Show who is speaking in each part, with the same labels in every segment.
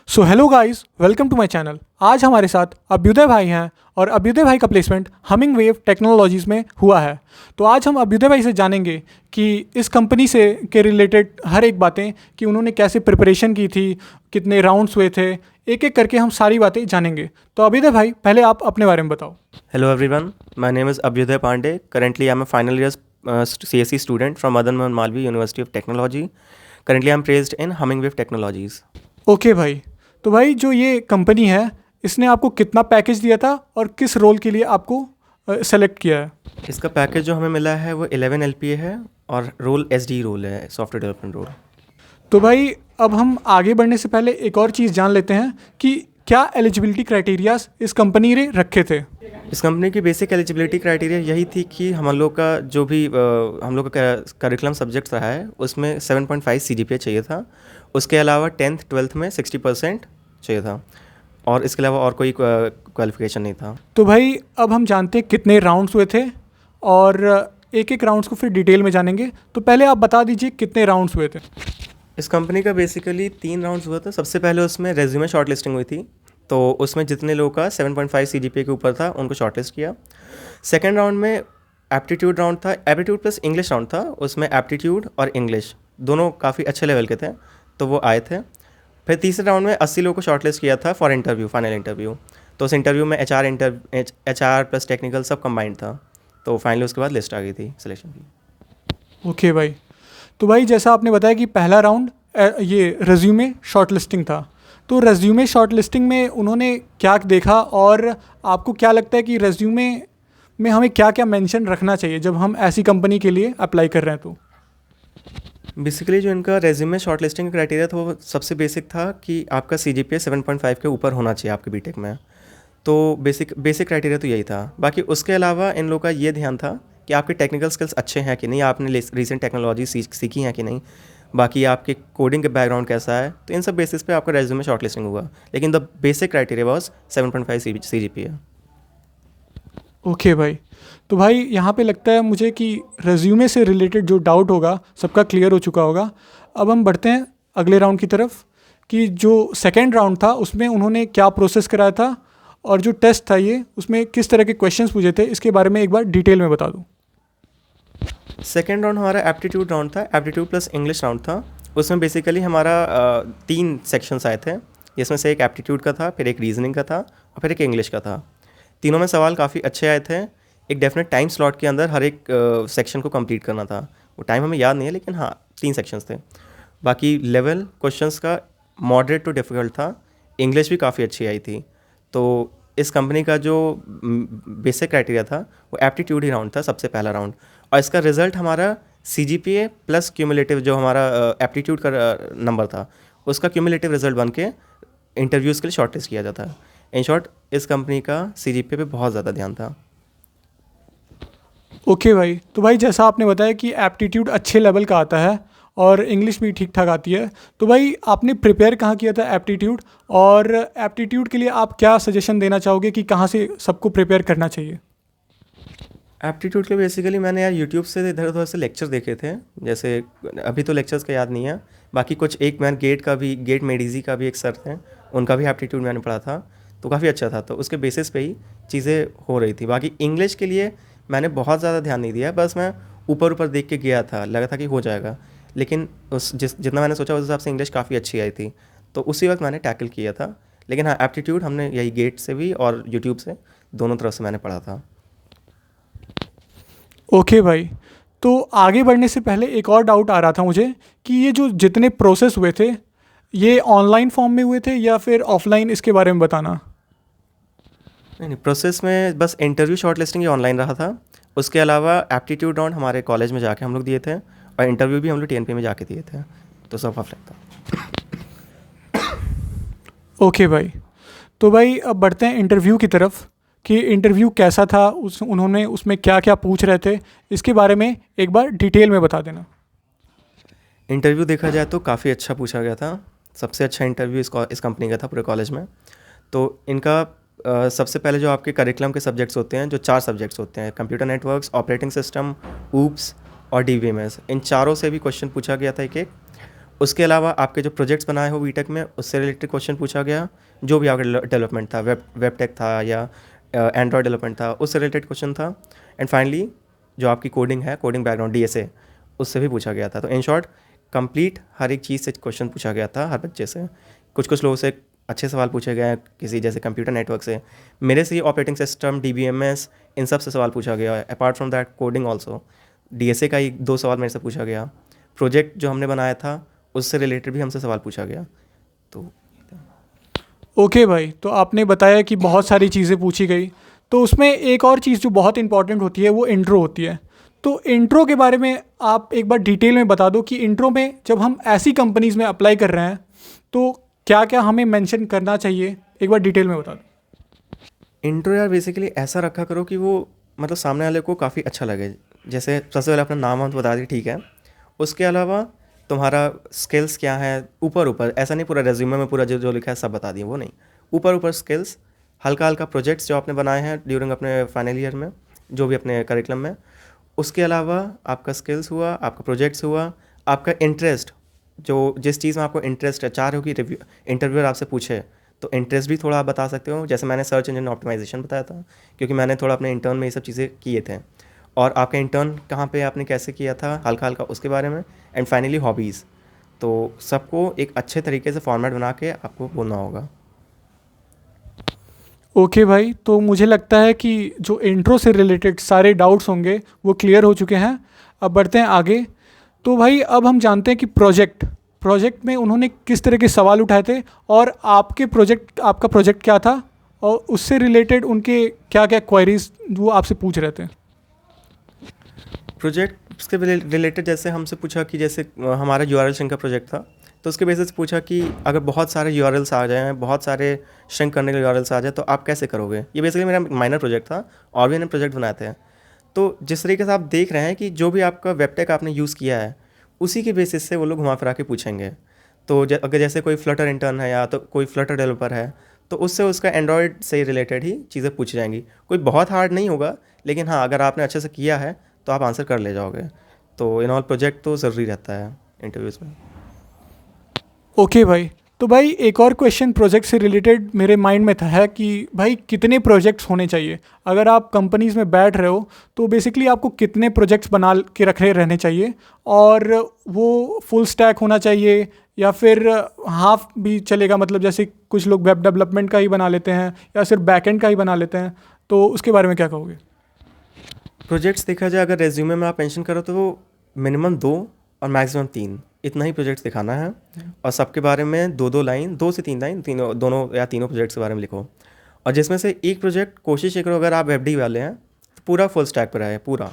Speaker 1: So hello guys, welcome to my channel. आज हमारे साथ अभ्युदय भाई हैं और अभ्युदय भाई का प्लेसमेंट हमिंग वेव टेक्नोलॉजीज़ में हुआ है। तो आज हम अभ्युदय भाई से जानेंगे कि इस कंपनी से के रिलेटेड हर एक बातें, कि उन्होंने कैसे प्रिपरेशन की थी, कितने राउंड्स हुए थे, एक एक करके हम सारी बातें जानेंगे। तो अभ्युदय भाई, पहले आप अपने बारे में बताओ।
Speaker 2: Hello everyone, my name is Abhyuday Pandey. Currently, I'm a final year CSE student from Madan Mohan Malviya University of Technology. Currently, I'm placed in Humming Wave Technologies.
Speaker 1: Okay भाई, तो भाई जो ये कंपनी है, इसने आपको कितना पैकेज दिया था और किस रोल के लिए आपको सेलेक्ट किया है?
Speaker 2: इसका पैकेज जो हमें मिला है वो 11 LPA है और रोल SD रोल है, सॉफ्टवेयर डेवलपमेंट रोल।
Speaker 1: तो भाई अब हम आगे बढ़ने से पहले एक और चीज़ जान लेते हैं कि क्या एलिजिबिलिटी क्राइटेरियाज इस कंपनी ने रखे थे।
Speaker 2: इस कंपनी की बेसिक एलिजिबिलिटी क्राइटेरिया यही थी कि हम लोग का जो भी हम लोग का करिकुलम सब्जेक्ट रहा है उसमें 7.5 CGPA चाहिए था। उसके अलावा 10th 12th में 60% चाहिए था और इसके अलावा और कोई क्वालिफिकेशन नहीं था।
Speaker 1: तो भाई अब हम जानते हैं कितने राउंड्स हुए थे और एक एक राउंड्स को फिर डिटेल में जानेंगे। तो पहले आप बता दीजिए कितने राउंड्स हुए थे।
Speaker 2: इस कंपनी का बेसिकली 3 राउंड्स हुआ था। सबसे पहले उसमें रेज्यूमे शॉर्टलिस्टिंग हुई थी, तो उसमें जितने लोगों का 7.5 CGPA के ऊपर था उनको शॉर्टलिस्ट किया। सेकंड राउंड में एप्टीट्यूड राउंड था, एप्टीट्यूड प्लस इंग्लिश राउंड था। उसमें एप्टीट्यूड और इंग्लिश दोनों काफ़ी अच्छे लेवल के थे, तो वो आए थे। फिर तीसरे राउंड में 80 लोगों को शॉर्टलिस्ट किया था फॉर इंटरव्यू, फाइनल इंटरव्यू। तो उस इंटरव्यू में HR प्लस टेक्निकल सब कंबाइंड था, तो फाइनली उसके बाद लिस्ट आ गई थी सिलेक्शन की।
Speaker 1: ओके भाई, तो भाई जैसा आपने बताया कि पहला राउंड ये रेज्यूमे शॉर्टलिस्टिंग था, तो रेज्यूमे शॉर्टलिस्टिंग में उन्होंने क्या देखा और आपको क्या लगता है कि रेज्यूमे में हमें क्या क्या मेंशन रखना चाहिए जब हम ऐसी कंपनी के लिए अप्लाई कर रहे हैं? तो
Speaker 2: बेसिकली जो इनका रेज्यूमे शॉर्टलिस्टिंग का क्राइटेरिया था वो सबसे बेसिक था कि आपका CGPA 7.5 के ऊपर होना चाहिए आपके बीटेक में। तो बेसिक क्राइटेरिया तो यही था। बाकी उसके अलावा इन लोगों का ये ध्यान था कि आपके टेक्निकल स्किल्स अच्छे हैं कि नहीं, आपने रिसेंट टेक्नोलॉजी सीखी हैं कि नहीं, बाकी आपके कोडिंग के बैकग्राउंड कैसा है। तो इन सब बेसिस पे आपका रेज्यूमे शॉर्टलिस्टिंग हुआ, लेकिन the basic criteria was 7.5 CGPA।
Speaker 1: Okay भाई, तो भाई यहाँ पे लगता है मुझे कि रेज्यूमे से रिलेटेड जो डाउट होगा सबका क्लियर हो चुका होगा। अब हम बढ़ते हैं अगले राउंड की तरफ कि जो सेकेंड राउंड था उसमें उन्होंने क्या प्रोसेस कराया था और जो टेस्ट था ये उसमें किस तरह के क्वेश्चंस पूछे थे, इसके बारे में एक बार डिटेल में बता दूँ।
Speaker 2: सेकेंड राउंड हमारा एप्टीट्यूड राउंड था, एप्टीट्यूड प्लस इंग्लिश राउंड था। उसमें बेसिकली हमारा 3 सेक्शंस आए थे, जिसमें से एक एप्टीट्यूड का था, फिर एक रीजनिंग का था और फिर एक इंग्लिश का था। तीनों में सवाल काफ़ी अच्छे आए थे। एक डेफिनेट टाइम स्लॉट के अंदर हर एक सेक्शन को कंप्लीट करना था। वो टाइम हमें याद नहीं है, लेकिन हाँ 3 सेक्शंस थे। बाकी लेवल क्वेश्चंस का मॉडरेट टू डिफ़िकल्ट था। इंग्लिश भी काफ़ी अच्छी आई थी। तो इस कंपनी का जो बेसिक क्राइटेरिया था वो एप्टीट्यूड ही राउंड था, सबसे पहला राउंड। और इसका रिजल्ट हमारा CGPA प्लस क्यूमुलेटिव जो हमारा एप्टीट्यूड का नंबर था उसका क्यूमुलेटिव रिजल्ट बन के इंटरव्यूज़ के लिए शॉर्टलिस्ट किया जाता है। इन शॉर्ट इस कंपनी का CGPA पे बहुत ज़्यादा ध्यान था।
Speaker 1: ओके भाई, तो भाई जैसा आपने बताया कि एप्टीट्यूड अच्छे लेवल का आता है और इंग्लिश भी ठीक ठाक आती है, तो भाई आपने प्रिपेयर कहाँ किया था एप्टीट्यूड, और एप्टीट्यूड के लिए आप क्या सजेशन देना चाहोगे कि कहाँ से सबको प्रिपेयर करना चाहिए?
Speaker 2: एप्टीट्यूड के बेसिकली मैंने यार यूट्यूब से इधर उधर से लेक्चर देखे थे। जैसे अभी तो लेक्चर्स का याद नहीं है, बाकी कुछ एक मैंने गेट मेडिजी का भी एक सर थे, उनका भी एप्टीट्यूड मैंने पढ़ा था, तो काफ़ी अच्छा था। तो उसके बेसिस पे ही चीज़ें हो रही थी। बाकी इंग्लिश के लिए मैंने बहुत ज़्यादा ध्यान नहीं दिया, बस मैं ऊपर ऊपर देख के गया था, लगा था कि हो जाएगा। लेकिन जितना मैंने सोचा उस हिसाब से इंग्लिश काफ़ी अच्छी आई थी, तो उसी वक्त मैंने टैकल किया था। लेकिन हाँ, एप्टीट्यूड हमने यही गेट से भी और यूट्यूब से दोनों तरफ से मैंने पढ़ा था।
Speaker 1: ओके भाई, तो आगे बढ़ने से पहले एक और डाउट आ रहा था मुझे कि ये जो जितने प्रोसेस हुए थे ये ऑनलाइन फॉर्म में हुए थे या फिर ऑफलाइन, इसके बारे में बताना।
Speaker 2: नहीं, प्रोसेस में बस इंटरव्यू शॉर्टलिस्टिंग ही ऑनलाइन रहा था। उसके अलावा एप्टीट्यूड राउंड हमारे कॉलेज में जाके हम लोग दिए थे और इंटरव्यू भी हम लोग TNP में जाके दिए थे, तो सब ऑफलाइन था।
Speaker 1: ओके भाई, तो भाई अब बढ़ते हैं इंटरव्यू की तरफ कि इंटरव्यू कैसा था, उन्होंने उसमें क्या क्या पूछ रहे थे, इसके बारे में एक बार डिटेल में बता देना।
Speaker 2: इंटरव्यू देखा जाए तो काफ़ी अच्छा पूछा गया था। सबसे अच्छा इंटरव्यू इस कंपनी का था पूरे कॉलेज में। तो इनका सबसे पहले जो आपके करिकुलम के सब्जेक्ट्स होते हैं, जो 4 सब्जेक्ट्स होते हैं, computer networks, operating system, oops और DBMS, इन चारों से भी क्वेश्चन पूछा गया था एक एक। उसके अलावा आपके जो प्रोजेक्ट्स बनाए हो बीटेक में उससे रिलेटेड क्वेश्चन पूछा गया, जो भी आपका डेवलपमेंट था, वेब टेक था या एंड्रॉयड डेवलपमेंट था, उससे रिलेटेड क्वेश्चन था। एंड फाइनली जो आपकी कोडिंग है, कोडिंग बैकग्राउंड DSA, उससे भी पूछा गया था। तो इन शॉर्ट कंप्लीट हर एक चीज़ से क्वेश्चन पूछा गया था हर बच्चे से। कुछ कुछ लोगों से अच्छे सवाल पूछे गए हैं, किसी जैसे कंप्यूटर नेटवर्क से, मेरे से ऑपरेटिंग सिस्टम, DBMS, इन सब से सवाल पूछा गया। Apart from that coding also, DSA का ही 2 सवाल मेरे से पूछा गया। प्रोजेक्ट जो हमने बनाया था उससे रिलेटेड भी हमसे सवाल पूछा गया। तो
Speaker 1: ओके भाई, तो आपने बताया कि बहुत सारी चीज़ें पूछी गई, तो उसमें एक और चीज़ जो बहुत इंपॉर्टेंट होती है वो इंट्रो होती है। तो इंट्रो के बारे में आप एक बार डिटेल में बता दो कि इंट्रो में जब हम ऐसी कंपनीज़ में अप्लाई कर रहे हैं तो क्या क्या हमें मेंशन करना चाहिए, एक बार डिटेल में बता दो।
Speaker 2: इंट्रो यार बेसिकली ऐसा रखा करो कि वो मतलब सामने वाले को काफ़ी अच्छा लगे। जैसे सबसे पहले अपना नाम हम तो बता दी, ठीक है। उसके अलावा तुम्हारा स्किल्स क्या है, ऊपर ऊपर ऐसा नहीं पूरा रेज्यूमे में पूरा जो जो लिखा है सब बता दिए, वो नहीं। ऊपर ऊपर स्किल्स, हल्का हल्का प्रोजेक्ट्स जो आपने बनाए हैं ड्यूरिंग अपने फाइनल ईयर में, जो भी अपने करिकुलम में। उसके अलावा आपका स्किल्स हुआ, आपका प्रोजेक्ट्स हुआ, आपका इंटरेस्ट, जो जिस चीज़ में आपको इंटरेस्ट है, चाह रहे हो कि रिव्यू इंटरव्यूअर आपसे पूछे, तो इंटरेस्ट भी थोड़ा आप बता सकते हो। जैसे मैंने सर्च इंजन ऑप्टिमाइजेशन बताया था, क्योंकि मैंने थोड़ा अपने इंटर्न में ये सब चीज़ें किए थे। और आपका इंटर्न कहाँ पे आपने कैसे किया था, हल्का हल्का उसके बारे में। And finally hobbies. तो सबको एक अच्छे तरीके से फॉर्मेट बना के आपको बोलना होगा।
Speaker 1: ओके भाई, तो मुझे लगता है कि जो इंट्रो से रिलेटेड सारे डाउट्स होंगे वो क्लियर हो चुके हैं। अब बढ़ते हैं आगे। तो भाई अब हम जानते हैं कि प्रोजेक्ट में उन्होंने किस तरह के सवाल उठाए थे, और आपका प्रोजेक्ट क्या था, और उससे रिलेटेड उनके क्या क्या क्वेरीज वो आपसे पूछ रहे थे।
Speaker 2: प्रोजेक्ट के रिलेटेड जैसे हमसे पूछा कि जैसे हमारा URL श्रिंक का प्रोजेक्ट था, तो उसके बेसिस पूछा कि अगर बहुत सारे URLs आ जाएँ, बहुत सारे श्रिंक करने के URLs आ जाए तो आप कैसे करोगे। ये बेसिकली मेरा माइनर प्रोजेक्ट था और भी मैंने प्रोजेक्ट बनाए थे। तो जिस तरीके से आप देख रहे हैं कि जो भी आपका वेबटेक आपने यूज़ किया है उसी के बेसिस से वो लोग घुमा फिरा के पूछेंगे। तो अगर जैसे कोई फ्लटर इंटर्न है या तो कोई फ्लटर डेवलपर है, तो उससे उसका एंड्रॉयड से रिलेटेड ही चीज़ें पूछी जाएंगी। कोई बहुत हार्ड नहीं होगा, लेकिन हाँ अगर आपने अच्छे से किया है तो आप आंसर कर ले जाओगे। तो इन ऑल प्रोजेक्ट तो ज़रूरी रहता है इंटरव्यूज़ में।
Speaker 1: ओके भाई, तो भाई एक और क्वेश्चन प्रोजेक्ट से रिलेटेड मेरे माइंड में था है कि भाई कितने प्रोजेक्ट्स होने चाहिए। अगर आप कंपनीज़ में बैठ रहे हो तो बेसिकली आपको कितने प्रोजेक्ट्स बना के रखे रहने चाहिए, और वो फुल स्टैक होना चाहिए या फिर हाफ भी चलेगा, मतलब जैसे कुछ लोग वेब डेवलपमेंट का ही बना लेते हैं या सिर्फ बैकएंड का ही बना लेते हैं, तो उसके बारे में क्या कहोगे।
Speaker 2: प्रोजेक्ट्स देखा जाए, अगर रेज्यूमे में आप मेंशन करो तो वो मिनिमम 2 और मैक्सिमम 3, इतना ही प्रोजेक्ट्स दिखाना है। और सबके बारे में 2-2 लाइन, 2 से 3 लाइन, तीनों दोनों या तीनों प्रोजेक्ट्स के बारे में लिखो। और जिसमें से एक प्रोजेक्ट कोशिश ये करो, अगर आप वेब डी वाले हैं तो पूरा फुल स्टैक पर है पूरा।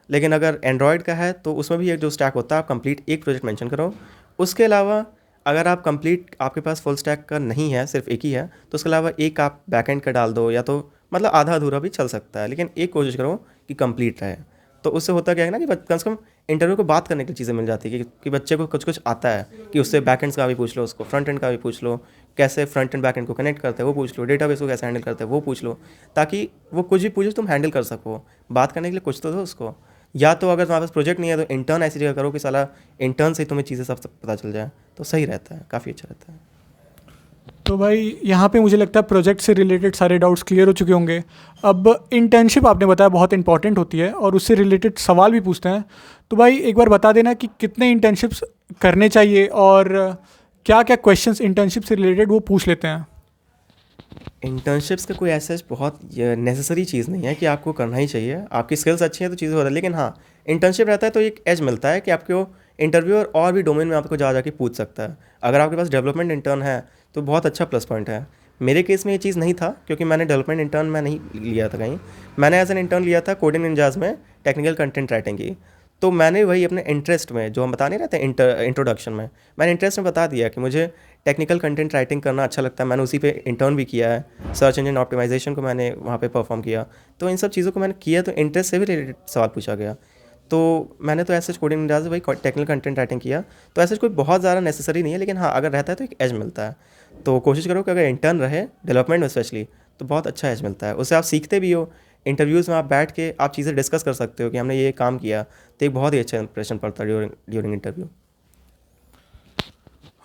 Speaker 2: लेकिन अगर एंड्रॉयड का है तो उसमें भी एक जो स्टैक होता है आप कंप्लीट एक प्रोजेक्ट मेंशन करो। उसके अलावा अगर आप कंप्लीट आपके पास फुल स्टैक का नहीं है, सिर्फ एक ही है, तो उसके अलावा एक आप बैकएंड का डाल दो, या तो मतलब आधा अधूरा भी चल सकता है, लेकिन एक कोशिश करो कि कंप्लीट रहे। तो उससे होता क्या है ना कि कम से कम इंटरव्यू को बात करने की चीज़ें मिल जाती है कि बच्चे को कुछ कुछ आता है, कि उससे बैकएंड्स का भी पूछ लो, उसको फ्रंट एंड का भी पूछ लो, कैसे फ्रंट एंड बैक एंड को कनेक्ट करते हैं वो पूछ लो, डेटाबेस को कैसे हैंडल करते हैं वो पूछ लो, ताकि वो कुछ भी पूछे तुम हैंडल कर सको। बात करने के लिए कुछ तो दो उसको। या तो अगर तुम्हारे पास प्रोजेक्ट नहीं है तो इंटर्न ऐसी जगह करो कि साला इंटर्न से ही तुम्हें चीज़ें सब पता चल जाए, तो सही रहता है, काफ़ी अच्छा रहता है।
Speaker 1: तो भाई यहाँ पे मुझे लगता है प्रोजेक्ट से रिलेटेड सारे डाउट्स क्लियर हो चुके होंगे। अब इंटर्नशिप आपने बताया बहुत इंपॉर्टेंट होती है और उससे रिलेटेड सवाल भी पूछते हैं, तो भाई एक बार बता देना कि कितने इंटर्नशिप्स करने चाहिए और क्या क्या क्वेश्चंस इंटर्नशिप से रिलेटेड वो पूछ लेते हैं।
Speaker 2: इंटर्नशिप्स का कोई ऐसा बहुत नेसेसरी चीज़ नहीं है कि आपको करना ही चाहिए। आपकी स्किल्स अच्छी हैं तो चीज़ें हो रही है, लेकिन हाँ इंटर्नशिप रहता है तो एक एज मिलता है कि आपको इंटरव्यूअर और भी डोमेन में आपको जा के पूछ सकता है। अगर आपके पास डेवलपमेंट इंटर्न है तो बहुत अच्छा प्लस पॉइंट है। मेरे केस में ये चीज़ नहीं था, क्योंकि मैंने डेवलपमेंट इंटर्न में नहीं लिया था कहीं। मैंने एज एन इंटर्न लिया था कोडिंग निंजास में, टेक्निकल कंटेंट राइटिंग की। तो मैंने वही अपने इंटरेस्ट में, जो हम बता नहीं रहते इंट्रोडक्शन में, मैंने इंटरेस्ट में बता दिया कि मुझे टेक्निकल कंटेंट राइटिंग करना अच्छा लगता है। मैंने उसी पे इंटर्न भी किया है, सर्च इंजन ऑप्टिमाइजेशन को मैंने वहाँ पे परफॉर्म किया। तो इन सब चीज़ों को मैंने किया, तो इंटरेस्ट से भी रिलेटेड सवाल पूछा गया। तो मैंने तो ऐसे कोडिंग निंजा से भाई टेक्निकल कंटेंट राइटिंग किया। तो ऐसा कोई बहुत ज़्यादा नेसेसरी नहीं है, लेकिन हाँ अगर रहता है तो एक एज मिलता है। तो कोशिश करो कि अगर इंटर्न रहे डेवलपमेंट में स्पेशली, तो बहुत अच्छा एज मिलता है, उससे आप सीखते भी हो, इंटरव्यूज़ में आप बैठ के आप चीज़ें डिस्कस कर सकते हो कि हमने ये काम किया, तो एक बहुत ही अच्छा इंप्रेशन पड़ता है ड्यूरिंग इंटरव्यू।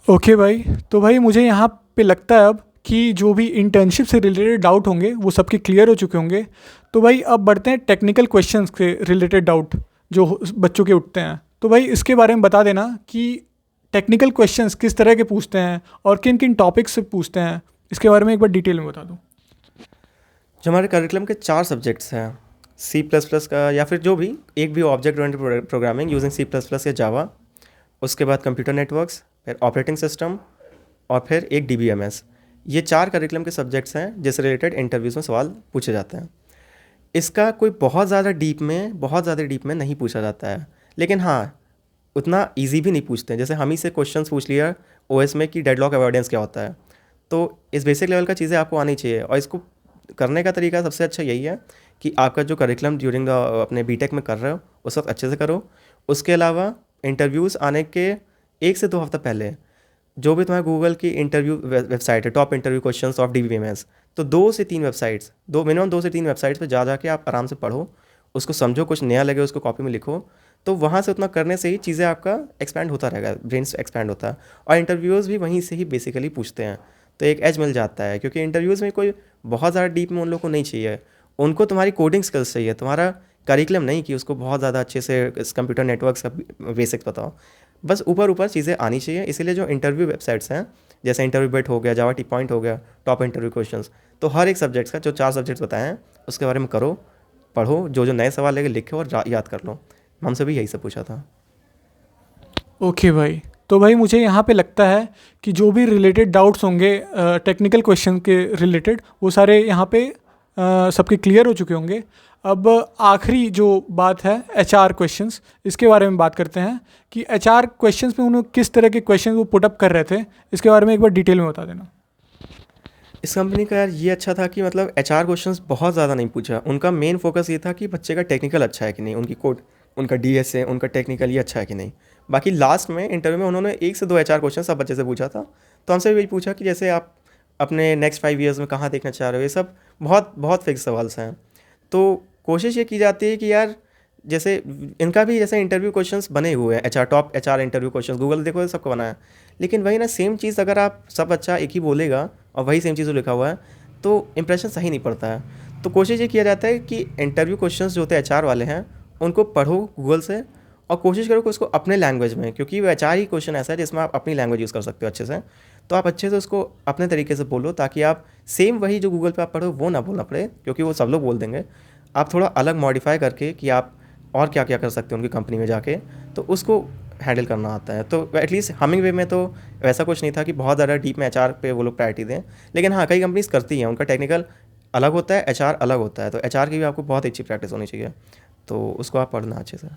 Speaker 1: ओके भाई, तो भाई मुझे यहाँ पे लगता है अब कि जो भी इंटर्नशिप से रिलेटेड डाउट होंगे वो सबके क्लियर हो चुके होंगे। तो भाई अब बढ़ते हैं टेक्निकल क्वेश्चंस के रिलेटेड डाउट जो बच्चों के उठते हैं। तो भाई इसके बारे में बता देना कि टेक्निकल क्वेश्चंस किस तरह के पूछते हैं और किन किन टॉपिक्स से पूछते हैं, इसके बारे में एक बार डिटेल में बता दो।
Speaker 2: जो हमारे करिकुलम के 4 सब्जेक्ट्स हैं, C++ का या फिर जो भी एक भी object oriented programming using C++ या जावा, उसके बाद कंप्यूटर नेटवर्क्स, फिर ऑपरेटिंग सिस्टम और फिर एक DBMS। ये 4 करिकुलम के सब्जेक्ट्स हैं जिससे रिलेटेड इंटरव्यूज़ में सवाल पूछे जाते हैं। इसका कोई बहुत ज़्यादा डीप में नहीं पूछा जाता है, लेकिन हाँ उतना इजी भी नहीं पूछते हैं। जैसे हम ही से क्वेश्चंस पूछ लिया OS में कि डेडलॉक अवॉइडेंस क्या होता है, तो इस बेसिक लेवल का चीज़ें आपको आनी चाहिए। और इसको करने का तरीका सबसे अच्छा यही है कि आपका जो करिकुलम ड्यूरिंग अपने बीटेक में कर रहे हो उस वक्त अच्छे से करो। उसके अलावा इंटरव्यूज़ आने के 1 से 2 हफ्ते पहले जो भी तुम्हारे गूगल की इंटरव्यू वेबसाइट है, top interview questions of DBMS, तो 2 से 3 वेबसाइट्स, मिनिमम 2 से 3 वेबसाइट्स पे जा के आप आराम से पढ़ो, उसको समझो, कुछ नया लगे उसको कॉपी में लिखो। तो वहाँ से उतना करने से ही चीज़ें आपका एक्सपैंड होता रहेगा, ब्रेन एक्सपैंड होता है। और इंटरव्यूज़ भी वहीं से ही बेसिकली पूछते हैं, तो एक एज मिल जाता है। क्योंकि इंटरव्यूज़ में कोई बहुत ज़्यादा डीप में उन लोग को नहीं चाहिए, उनको तुम्हारी कोडिंग स्किल्स चाहिए, तुम्हारा करिकुलम नहीं कि उसको बहुत ज़्यादा अच्छे से इस कंप्यूटर नेटवर्क्स का बेसिक्स बताओ, बस ऊपर ऊपर चीज़ें आनी चाहिए। इसीलिए जो इंटरव्यू वेबसाइट्स हैं जैसे इंटरव्यू बिट हो गया, जावा टी पॉइंट हो गया, टॉप इंटरव्यू क्वेश्चंस, तो हर एक सब्जेक्ट्स का जो 4 सब्जेक्ट्स बताए हैं उसके बारे में करो, पढ़ो, जो जो नए सवाल लेके लिखो और याद कर लो। हमसे भी यही सब पूछा था।
Speaker 1: ओके भाई, तो भाई मुझे यहाँ पे लगता है कि जो भी रिलेटेड डाउट्स होंगे टेक्निकल क्वेश्चन के रिलेटेड वो सारे यहाँ पे सबके क्लियर हो चुके होंगे। अब आखिरी जो बात है HR क्वेश्चंस, इसके बारे में बात करते हैं कि HR क्वेश्चंस में उन्होंने किस तरह के क्वेश्चन वो पुटअप कर रहे थे, इसके बारे में एक बार डिटेल में बता देना।
Speaker 2: इस कंपनी का यार ये अच्छा था कि मतलब HR क्वेश्चंस बहुत ज़्यादा नहीं पूछा। उनका मेन फोकस ये था कि बच्चे का टेक्निकल अच्छा है कि नहीं, उनकी कोड, उनका DSA, उनका टेक्निकल ये अच्छा है कि नहीं। बाकी लास्ट में इंटरव्यू में उन्होंने 1 से 2 HR क्वेश्चन सब बच्चे से पूछा था। तो हमसे भी यही पूछा कि जैसे आप अपने नेक्स्ट 5 ईयर्स में कहाँ देखना चाह रहे हो, ये सब बहुत बहुत फिक्स सवाल हैं। तो कोशिश ये की जाती है कि यार जैसे इनका भी जैसे इंटरव्यू क्वेश्चंस बने हुए हैं, top HR interview questions Google देखो सबको बना है, लेकिन वही ना सेम चीज़ अगर आप सब अच्छा एक ही बोलेगा और वही सेम चीज़ लिखा हुआ है तो इंप्रेशन सही नहीं पड़ता है। तो कोशिश ये किया जाता है कि इंटरव्यू क्वेश्चंस जो होते हैं HR वाले हैं उनको पढ़ो गूगल से और कोशिश करो कि उसको अपने लैंग्वेज में, क्योंकि वो HR ही क्वेश्चन ऐसा है जिसमें आप अपनी लैंग्वेज यूज़ कर सकते हो अच्छे से, तो आप अच्छे से उसको अपने तरीके से बोलो ताकि आप सेम वही जो गूगल पे आप पढ़ो वो ना बोलना पड़े, क्योंकि वो सब लोग बोल देंगे। आप थोड़ा अलग मॉडिफाई करके कि आप और क्या क्या कर सकते हो उनकी कंपनी में जाके, तो उसको हैंडल करना आता है। तो एटलीस्ट हमिंगवे में तो वैसा कुछ नहीं था कि बहुत ज़्यादा डीप में HR पे वो लोग प्रायोरिटी दें, लेकिन हाँ कई कंपनीज करती हैं, उनका टेक्निकल अलग होता है, HR अलग होता है, तो HR की भी आपको बहुत अच्छी प्रैक्टिस होनी चाहिए, तो उसको आप पढ़ना अच्छे से।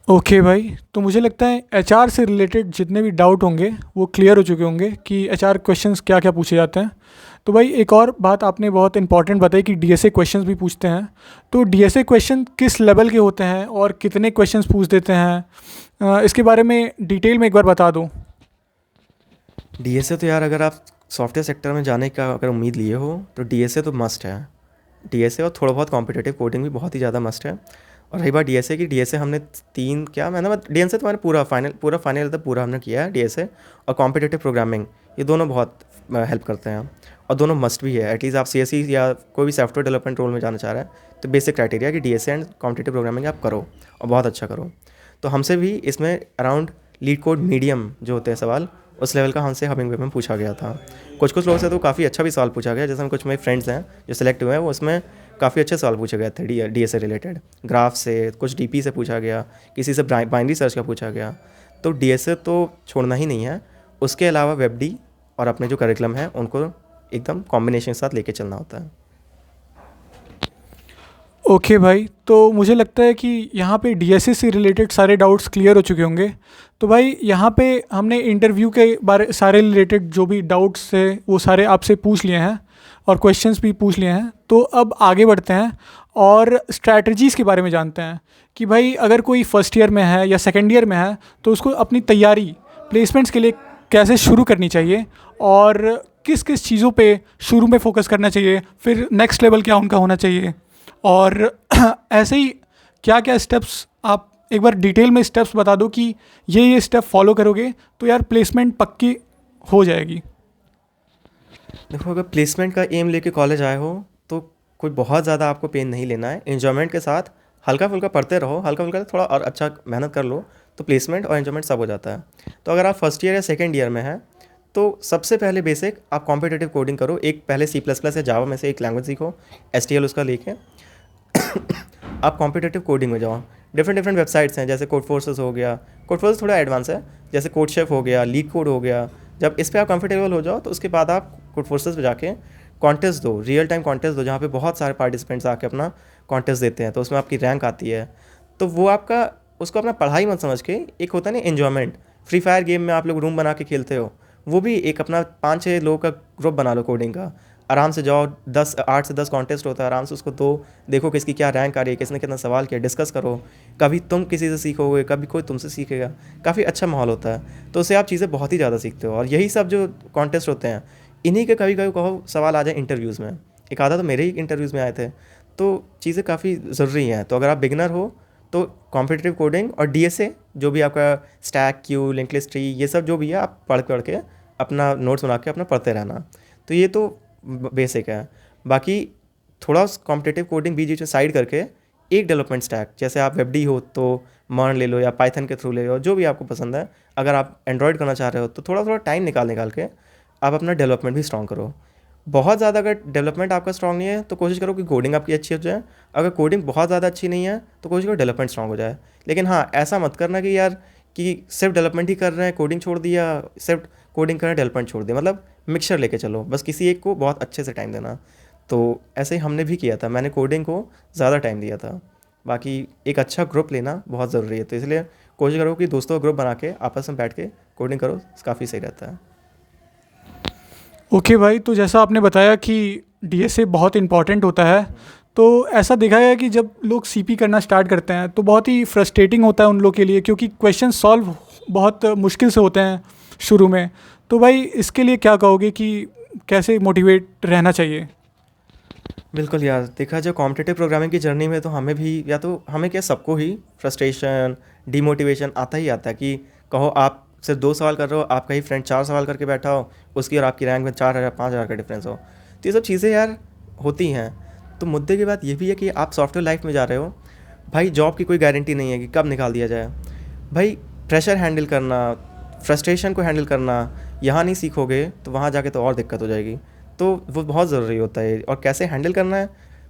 Speaker 1: ओके भाई, तो मुझे लगता है HR से रिलेटेड जितने भी डाउट होंगे वो क्लियर हो चुके होंगे कि HR क्वेश्चंस क्या क्या पूछे जाते हैं। तो भाई एक और बात आपने बहुत इंपॉर्टेंट बताई कि DSA क्वेश्चंस भी पूछते हैं। तो DSA क्वेश्चन किस लेवल के होते हैं और कितने क्वेश्चंस पूछ देते हैं, इसके बारे में डिटेल में एक बार बता दो।
Speaker 2: DSA तो यार अगर आप सॉफ्टवेयर सेक्टर में जाने का अगर उम्मीद लिए हो तो DSA तो मस्ट है। DSA और थोड़ा बहुत कॉम्पिटिटिव कोडिंग भी बहुत ही ज़्यादा मस्ट है। और रही बात DSA की, DSA हमने 3 क्या मैंने DSA तुम्हारे पूरा फाइनल तक पूरा हमने किया है। DSA और कॉम्पिटिटिव प्रोग्रामिंग ये दोनों बहुत हेल्प करते हैं और दोनों मस्ट भी है। एटलीस्ट आप CSE या कोई भी सॉफ्टवेयर डेवलपमेंट रोल में जाना चाह रहे हैं तो बेसिक क्राइटेरिया कि DSA एंड कॉम्पिटिटिव प्रोग्रामिंग आप करो और बहुत अच्छा करो। तो हमसे भी इसमें अराउंड लीड कोड मीडियम जो होते हैं सवाल उस लेवल का हमसे हमिंगवे में पूछा गया था। कुछ लोगों से तो काफ़ी अच्छा भी सवाल पूछा गया, जैसे कुछ मेरे फ्रेंड्स हैं जो सिलेक्ट हुए हैं वो उसमें काफ़ी अच्छे सवाल पूछे गए थे DSA रिलेटेड, ग्राफ से, कुछ DP से पूछा गया, किसी से बाइनरी सर्च का पूछा गया। तो DSA तो छोड़ना ही नहीं है, उसके अलावा WebD और अपने जो करिकुलम है उनको एकदम कॉम्बिनेशन के साथ लेके चलना होता है।
Speaker 1: ओके भाई, तो मुझे लगता है कि यहाँ पे DSA से रिलेटेड सारे डाउट्स क्लियर हो चुके होंगे। तो भाई यहाँ पे हमने इंटरव्यू के बारे सारे रिलेटेड जो भी डाउट्स थे वो सारे आपसे पूछ लिए हैं और क्वेश्चंस भी पूछ लिए हैं। तो अब आगे बढ़ते हैं और स्ट्रैटेजीज़ के बारे में जानते हैं कि भाई अगर कोई फर्स्ट ईयर में है या सेकेंड ईयर में है तो उसको अपनी तैयारी प्लेसमेंट्स के लिए कैसे शुरू करनी चाहिए और किस किस चीज़ों पे शुरू में फोकस करना चाहिए, फिर नेक्स्ट लेवल क्या उनका होना चाहिए, और ऐसे ही क्या क्या स्टेप्स आप एक बार डिटेल में स्टेप्स बता दो कि ये स्टेप फॉलो करोगे तो यार प्लेसमेंट पक्की हो जाएगी।
Speaker 2: देखो, अगर प्लेसमेंट का एम लेके कॉलेज आए हो तो कोई बहुत ज़्यादा आपको पेन नहीं लेना है। एन्जॉयमेंट के साथ हल्का फुल्का पढ़ते रहो, हल्का फुल्का थोड़ा और अच्छा मेहनत कर लो तो प्लेसमेंट और एन्जॉयमेंट सब हो जाता है। तो अगर आप फर्स्ट ईयर या सेकेंड ईयर में हैं तो सबसे पहले बेसिक आप कॉम्पिटिटिव कोडिंग करो। एक पहले C++ या जावा में से एक लैंग्वेज सीखो, STL उसका लेके आप कॉम्पिटिटिव कोडिंग में जाओ। डिफरेंट डिफरेंट वेबसाइट्स हैं, जैसे कोड फोर्सेस हो गया, कोड फोर्सेस थोड़ा एडवांस है, जैसे कोड शेफ हो गया, लीड कोड हो गया। जब इस पर आप कंफर्टेबल हो जाओ तो उसके बाद आप कोड फोर्सेस पे जाके कॉन्टेस्ट दो, रियल टाइम कॉन्टेस्ट दो, जहाँ पे बहुत सारे पार्टिसिपेंट्स आके अपना कॉन्टेस्ट देते हैं, तो उसमें आपकी रैंक आती है। तो वो आपका उसको अपना पढ़ाई मत समझ के, एक होता है ना एन्जॉयमेंट। फ्री फायर गेम में आप लोग रूम बना के खेलते हो, वो भी एक अपना 5-6 लोगों का ग्रुप बना लो कोडिंग का, आराम से जाओ, 8 से 10 कॉन्टेस्ट होता है, आराम से उसको दो, देखो किसकी क्या रैंक आ रही है, किसने कितना सवाल किया, डिस्कस करो। कभी तुम किसी से सीखोगे, कभी कोई तुमसे सीखेगा, काफ़ी अच्छा माहौल होता है। तो उससे आप चीज़ें बहुत ही ज़्यादा सीखते हो। और यही सब जो कॉन्टेस्ट होते हैं, इन्हीं के कभी कभी कहो सवाल आ जाए इंटरव्यूज़ में। एक आधा तो मेरे ही इंटरव्यूज़ में आए थे। तो चीज़ें काफ़ी ज़रूरी हैं। तो अगर आप बिगनर हो तो कॉम्पिटिटिव कोडिंग और DSA, जो भी आपका stack, Q, link list tree, ये सब जो भी है आप पढ़ के अपना नोट्स बना के अपना पढ़ते रहना। तो ये तो बेसिक है। बाकी थोड़ा कॉम्पिटिटिव कोडिंग बीच बीच में साइड करके एक डेवलपमेंट स्टैक, जैसे आप वेबडी हो तो मर्न ले लो या पाइथन के थ्रू ले लो, जो भी आपको पसंद है। अगर आप एंड्रॉयड करना चाह रहे हो तो थोड़ा थोड़ा टाइम निकाल के आप अपना डेवलपमेंट भी स्ट्रॉन्ग करो। बहुत ज़्यादा अगर डेवलपमेंट आपका स्ट्रॉन्ग नहीं है तो कोशिश करो कि कोडिंग आपकी अच्छी हो जाए। अगर कोडिंग बहुत ज़्यादा अच्छी नहीं है तो कोशिश करो डेवलपमेंट स्ट्रॉन्ग हो जाए। लेकिन हाँ, ऐसा मत करना कि यार कि सिर्फ डेवलपमेंट ही कर रहे हैं, कोडिंग छोड़ दिया, सिर्फ कोडिंग कर रहे हैं डेवलपमेंट छोड़ दिया। मतलब मिक्सचर लेके चलो, बस किसी एक को बहुत अच्छे से टाइम देना। तो ऐसे ही हमने भी किया था, मैंने कोडिंग को ज़्यादा टाइम दिया था। बाकी एक अच्छा ग्रुप लेना बहुत ज़रूरी है, तो इसलिए कोशिश करो कि दोस्तों का ग्रुप बना के आपस में बैठ के कोडिंग करो, काफ़ी सही रहता है।
Speaker 1: ओके भाई, तो जैसा आपने बताया कि DSA बहुत इंपॉर्टेंट होता है, तो ऐसा देखा गया है कि जब लोग CP करना स्टार्ट करते हैं तो बहुत ही फ्रस्ट्रेटिंग होता है उन लोग के लिए, क्योंकि क्वेश्चन सॉल्व बहुत मुश्किल से होते हैं शुरू में। तो भाई इसके लिए क्या कहोगे कि कैसे मोटिवेट रहना चाहिए?
Speaker 2: बिल्कुल यार, देखा जाए कॉम्पिटिटिव प्रोग्रामिंग की जर्नी में तो हमें भी, या तो हमें क्या सबको ही फ्रस्ट्रेशन, डिमोटिवेशन आता ही आता है। कि कहो आप सिर्फ 2 सवाल कर रहे हो, आपका ही फ्रेंड 4 सवाल करके बैठा हो, उसकी और आपकी रैंक में 4,000 5,000 का डिफरेंस हो। तो ये सब चीज़ें यार होती हैं। तो मुद्दे की बात ये भी है कि आप सॉफ्टवेयर लाइफ में जा रहे हो भाई, जॉब की कोई गारंटी नहीं है कि कब निकाल दिया जाए। भाई प्रेशर हैंडल करना, फ्रस्ट्रेशन को हैंडल करना यहाँ नहीं सीखोगे तो वहाँ जाके तो और दिक्कत हो जाएगी। तो वो बहुत ज़रूरी होता है। और कैसे हैंडल करना है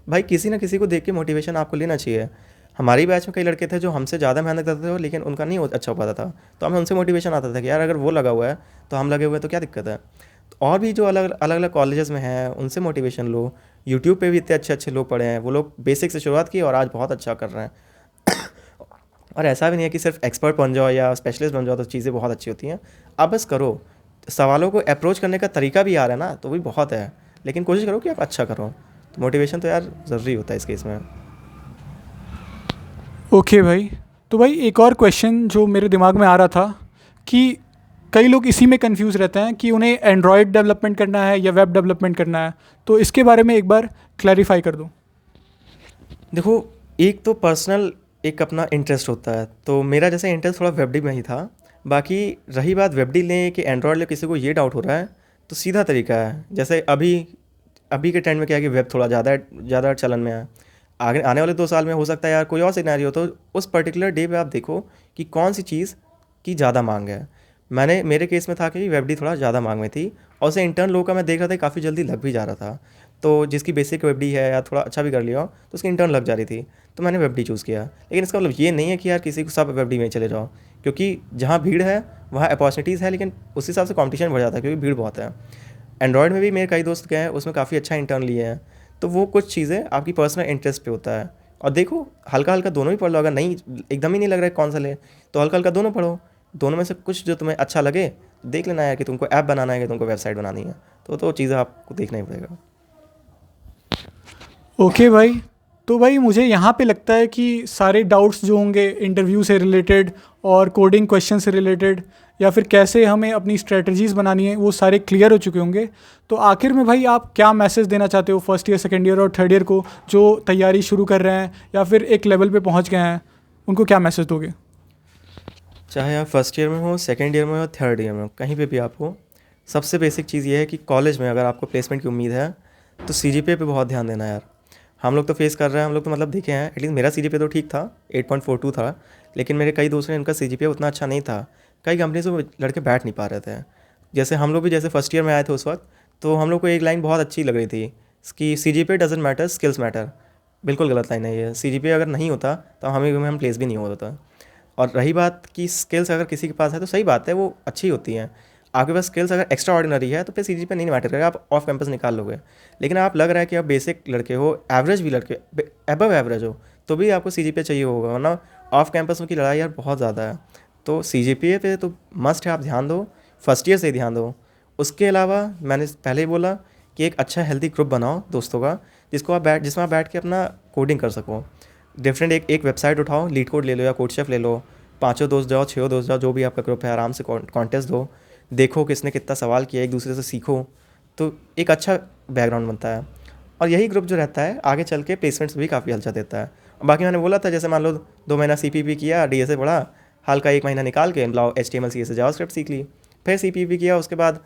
Speaker 2: भाई, किसी ना किसी को देख के मोटिवेशन आपको लेना चाहिए। हमारी बैच में कई लड़के थे जो हमसे ज़्यादा मेहनत करते थे, लेकिन उनका नहीं अच्छा हो पाता था। तो हमें उनसे मोटिवेशन आता था कि यार अगर वो लगा हुआ है तो हम लगे हुए हैं, तो क्या दिक्कत है। तो और भी जो अलग अलग कॉलेजेस में हैं उनसे मोटिवेशन लो। यूट्यूब पे भी इतने अच्छे अच्छे लोग पढ़े हैं, वो लोग बेसिक से शुरुआत की और आज बहुत अच्छा कर रहे हैं। और ऐसा भी नहीं है कि सिर्फ एक्सपर्ट बन जाओ या स्पेशलिस्ट बन जाओ तो चीज़ें बहुत अच्छी होती हैं। आप बस करो, सवालों को अप्रोच करने का तरीका भी आ रहा है ना, तो भी बहुत है। लेकिन कोशिश करो कि आप अच्छा करो। तो मोटिवेशन तो यार ज़रूरी होता है इस केस में।
Speaker 1: ओके भाई, तो भाई एक और क्वेश्चन जो मेरे दिमाग में आ रहा था कि कई लोग इसी में कंफ्यूज रहते हैं कि उन्हें एंड्रॉयड डेवलपमेंट करना है या वेब डेवलपमेंट करना है, तो इसके बारे में एक बार क्लैरिफाई कर दो।
Speaker 2: देखो, एक तो पर्सनल एक अपना इंटरेस्ट होता है, तो मेरा जैसे इंटरेस्ट थोड़ा वेबडी में ही था। बाकी रही बात वेबडी लें कि एंड्रॉयड ले, किसी को ये डाउट हो रहा है तो सीधा तरीका है। जैसे अभी अभी के ट्रेंड में क्या है कि वेब थोड़ा ज़्यादा चलन में है। आगे आने वाले 2 साल में हो सकता है यार कोई और सिनेरियो, तो उस पर्टिकुलर डे पे आप देखो कि कौन सी चीज़ की ज़्यादा मांग है। मेरे केस में था कि वेबडी थोड़ा ज़्यादा मांग में थी, और उसे इंटर्न लोगों का मैं देख रहा था काफ़ी जल्दी लग भी जा रहा था। तो जिसकी बेसिक वेबडी है या थोड़ा अच्छा भी कर लिया हो तो उसकी इंटर्न लग जा रही थी, तो मैंने वेबडी चूज़ किया। लेकिन इसका मतलब ये नहीं है कि यार किसी को सब वेबडी में चले जाओ, क्योंकि जहाँ भीड़ है वहाँ अपॉर्चुनिटीज़ है, लेकिन उस हिसाब से कॉम्पिटिशन बढ़ जाता है क्योंकि भीड़ बहुत है। एंड्रॉयड में भी मेरे कई दोस्त गए हैं, उसमें काफ़ी अच्छा इंटर्न लिए हैं। तो वो कुछ चीज़ें आपकी पर्सनल इंटरेस्ट पे होता है। और देखो, हल्का हल्का दोनों ही पढ़ लो। अगर नहीं, एकदम ही नहीं लग रहा है कौन सा ले, तो हल्का हल्का दोनों पढ़ो। दोनों में से कुछ जो तुम्हें अच्छा लगे देख लेना है कि तुमको ऐप बनाना है कि तुमको वेबसाइट बनानी है, तो चीज़ें आपको देखना ही पड़ेगा।
Speaker 1: ओके भाई, तो भाई मुझे यहाँ पे लगता है कि सारे डाउट्स जो होंगे इंटरव्यू से रिलेटेड और कोडिंग क्वेश्चन से रिलेटेड, या फिर कैसे हमें अपनी स्ट्रेटजीज़ बनानी है वो सारे क्लियर हो चुके होंगे। तो आखिर में भाई आप क्या मैसेज देना चाहते हो फर्स्ट ईयर, सेकेंड ईयर और थर्ड ईयर को जो तैयारी शुरू कर रहे हैं या फिर एक लेवल पे पहुंच गए हैं, उनको क्या मैसेज दोगे?
Speaker 2: चाहे आप फर्स्ट ईयर में हो, सेकेंड ईयर में हो, थर्ड ईयर में हो, कहीं पे भी आप हो, सबसे बेसिक चीज़ ये है कि कॉलेज में अगर आपको प्लेसमेंट की उम्मीद है तो CGPA पे बहुत ध्यान देना यार। हम लोग तो फेस कर रहे हैं, हम लोग तो मतलब देखे हैं, एटलीस्ट मेरा CGPA तो ठीक था, 8.42 था, लेकिन मेरे कई दोस्त हैं उनका CGPA उतना अच्छा नहीं था। कई कंपनी से वो लड़के बैठ नहीं पा रहे थे। जैसे हम लोग भी जैसे फर्स्ट ईयर में आए थे उस वक्त, तो हम लोग को एक लाइन बहुत अच्छी लग रही थी कि CGPA doesn't matter, skills matter. बिल्कुल गलत लाइन है ये। CGPA अगर नहीं होता तो हम प्लेस भी नहीं होता। और रही बात कि स्किल्स अगर किसी के पास है तो सही बात है, वो अच्छी होती हैं। आपके पास स्किल्स अगर एक्स्ट्रा ऑर्डिनरी है तो फिर CGPA नहीं मैटर करेगा, आप ऑफ कैंपस निकाल लोगे। लेकिन आप लग रहा है कि आप बेसिक लड़के हो, एवरेज भी लड़के, एबव एवरेज हो, तो भी आपको CGPA चाहिए होगा, वरना ऑफ कैंपस की लड़ाई यार बहुत ज़्यादा है। तो CGPA पे तो मस्ट है, आप ध्यान दो, फर्स्ट ईयर से ही ध्यान दो। उसके अलावा मैंने पहले ही बोला कि एक अच्छा हेल्दी ग्रुप बनाओ दोस्तों का, जिसमें आप बैठ के अपना कोडिंग कर सको। डिफरेंट एक वेबसाइट उठाओ, लीड कोड ले लो या कोडशेफ ले लो, 5 दोस्त जाओ, 6 दोस्त जाओ, जो भी आपका ग्रुप है, आराम से कॉन्टेस्ट दो, देखो किसने कितना सवाल किया, एक दूसरे से सीखो, तो एक अच्छा बैकग्राउंड बनता है। और यही ग्रुप जो रहता है आगे चल के प्लेसमेंट्स भी काफ़ी हल्का देता है। और बाकी मैंने बोला था, जैसे मान लो 2 महीना CPP किया, DSA पढ़ा, हल्का 1 महीना निकाल के लाओ HTML CSS जावास्क्रिप्ट सीख ली, फिर CPP किया, उसके बाद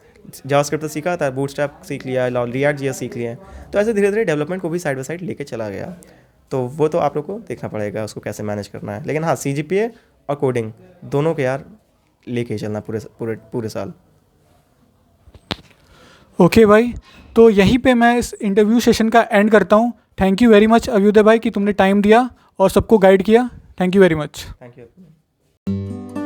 Speaker 2: जावास्क्रिप्ट तो सीखा था, बूटस्ट्रैप सीख लिया, लाओ React.js सीख लिया। तो ऐसे धीरे धीरे डेवलपमेंट को भी साइड बाई साइड लेके चला गया। तो वो तो आप लोग को देखना पड़ेगा उसको कैसे मैनेज करना है। लेकिन हाँ, CGPA और कोडिंग दोनों के यार लेके ही चलना पूरे साल।
Speaker 1: ओके भाई, तो यहीं पे मैं इस इंटरव्यू सेशन का एंड करता हूँ। Thank you very much Abhyuday भाई कि तुमने टाइम दिया और सबको गाइड किया। Thank you very much.
Speaker 2: Thank you.